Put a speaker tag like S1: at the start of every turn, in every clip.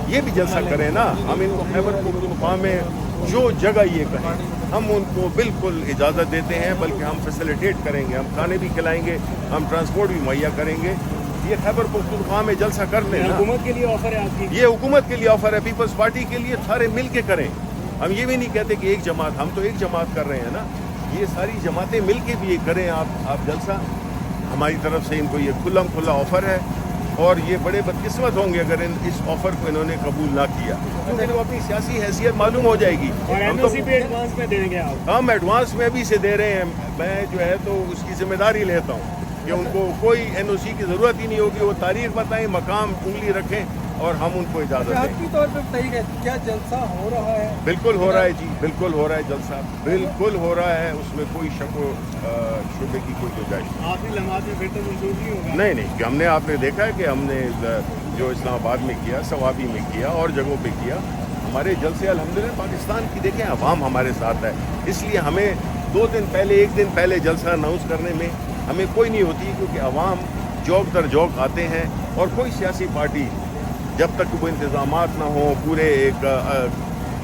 S1: ये भी जलसा करें ना। हम इनको खैबर पख्तूनख्वा में जो जगह ये कहें हम उनको बिल्कुल इजाज़त देते हैं, बल्कि हम फैसिलिटेट करेंगे, हम खाने भी खिलाएंगे, हम ट्रांसपोर्ट भी मुहैया करेंगे। ये खैबर पख्तूनख्वा में जलसा कर लें ना।
S2: हुकूमत के लिए ऑफर है आपकी?
S1: ये हुकूमत के लिए ऑफर है, पीपल्स पार्टी के लिए। सारे मिल के करें। हम ये भी नहीं कहते कि एक जमात, हम तो एक जमात कर रहे हैं ना। ये सारी जमातें मिल के भी ये करें आप जलसा। हमारी तरफ से इनको ये खुला ऑफर है, और ये बड़े बदकिस्मत होंगे अगर इस ऑफर को इन्होंने कबूल ना किया, क्योंकि इनको अपनी सियासी हैसियत मालूम हो जाएगी।
S2: और एनओसी भी एडवांस में देंगे आप?
S1: हम एडवांस में भी से दे रहे हैं। मैं जो है तो उसकी जिम्मेदारी लेता हूँ कि उनको कोई एनओसी की ज़रूरत ही नहीं होगी। वो तारीख बताएं, मकाम उंगली रखें, और हम उनको इजाज़त दें।
S3: आपकी तौर पर बताइए, क्या जलसा हो रहा है?
S1: बिल्कुल हो रहा है जी, बिल्कुल हो रहा है जलसा, बिल्कुल हो रहा है। उसमें कोई शक शुबे की कोई गुंजाइश नहीं।
S2: आखिरी लम्हात में फिर तो मंजूर नहीं होगा?
S1: नहीं, हमने, आपने देखा है कि हमने जो इस्लामाबाद में किया, सवाबी में किया, और जगहों पे किया। हमारे जलसे अल्हम्दुलिल्लाह पाकिस्तान की देखें अवाम हमारे साथ है, इसलिए हमें 2 दिन पहले, 1 दिन पहले जलसा अनाउंस करने में हमें कोई नहीं होती, क्योंकि अवाम जौक दर जौक आते हैं। और कोई सियासी पार्टी जब तक वो इंतज़ामात ना हो, पूरे 1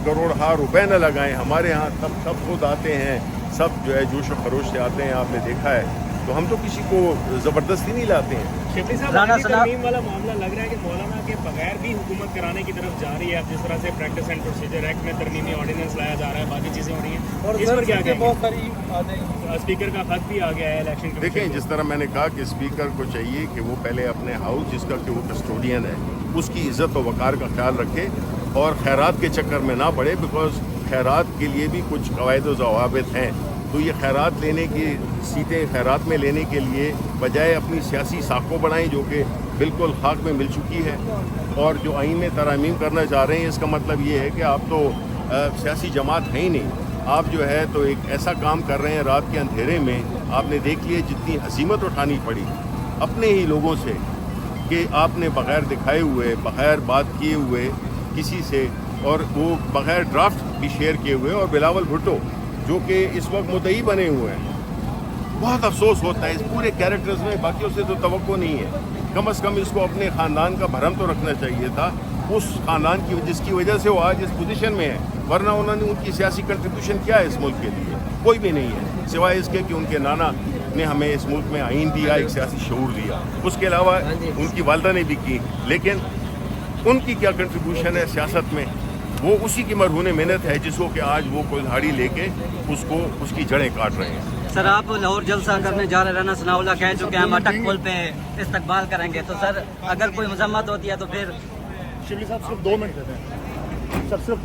S1: करोड़ रुपए न लगाएं हमारे यहाँ, तब सब खुद आते हैं, सब जो है जोश व खरोश से आते हैं। आपने देखा है, तो हम तो किसी को ज़बरदस्ती नहीं लाते हैं।
S2: शिबली साहब, आगे तरमीम वाला मामला लग रहा है कि मौलाना के बगैर भी हुकूमत कराने की तरफ जा रही है। अब जिस तरह से प्रैक्टिस एंड प्रोसीजर एक्ट में तरमीमी ऑर्डिनेंस लाया जा रहा है, बाकी चीज़ें हो रही हैं,
S3: और
S2: इस पर क्या कहेंगे?
S3: बहुत सारी
S2: स्पीकर का खत भी आ गया है इलेक्शन।
S1: देखें, जिस तरह मैंने कहा कि स्पीकर को चाहिए कि वो पहले अपने हाउस, जिसका कि वो कस्टोडियन है, उसकी इज़्ज़त व वक़ार का ख्याल रखे, और खैरात के चक्कर में ना पड़े। बिकॉज खैरात के लिए भी कुछ कवायद व ज़वाबित हैं। तो ये खैरात लेने की सीटें खैरात में लेने के लिए बजाय अपनी सियासी साख को बढ़ाएं, जो कि बिल्कुल खाक में मिल चुकी है, और जो आइन में तरमीम करना चाह रहे हैं, इसका मतलब ये है कि आप तो सियासी जमात है ही नहीं। आप जो है तो एक ऐसा काम कर रहे हैं रात के अंधेरे में। आपने देख लिया जितनी हसीमत उठानी पड़ी अपने ही लोगों से, कि आपने बग़ैर दिखाए हुए, बग़ैर बात किए हुए किसी से, और वो बग़ैर ड्राफ्ट भी शेयर किए हुए, और बिलावल भुट्टो जो कि इस वक्त मुद्दई बने हुए हैं। बहुत अफसोस होता है इस पूरे कैरेक्टर्स में, बाकियों से तो तवक्को नहीं है। कम से कम इसको अपने ख़ानदान का भरम तो रखना चाहिए था, उस ख़ानदान की जिसकी वजह से वो आज इस पोजीशन में है। वरना उन्होंने, उनकी सियासी कंट्रीब्यूशन क्या है इस मुल्क के लिए? कोई भी नहीं है, सिवाय इसके कि उनके नाना ने हमें इस मुल्क में आइन दिया, एक सियासी शऊर दिया। उसके अलावा उनकी वालदा ने भी की, लेकिन उनकी क्या कंट्रीब्यूशन है सियासत में? वो उसी की मरहूने मेहनत है जिसको कि आज वो कुल्हाड़ी लेके उसकी जड़ें काट रहे हैं।
S4: सर, आप लाहौर जलसा करने जा रहे, राना सनाउल्लाह कह चुके हैं हम अटक पुल पे इस्तकबाल करेंगे, तो सर अगर कोई मजम्मत होती है तो फिर?
S5: शिबली साहब सिर्फ 2 मिनट देते हैं, सर, सिर्फ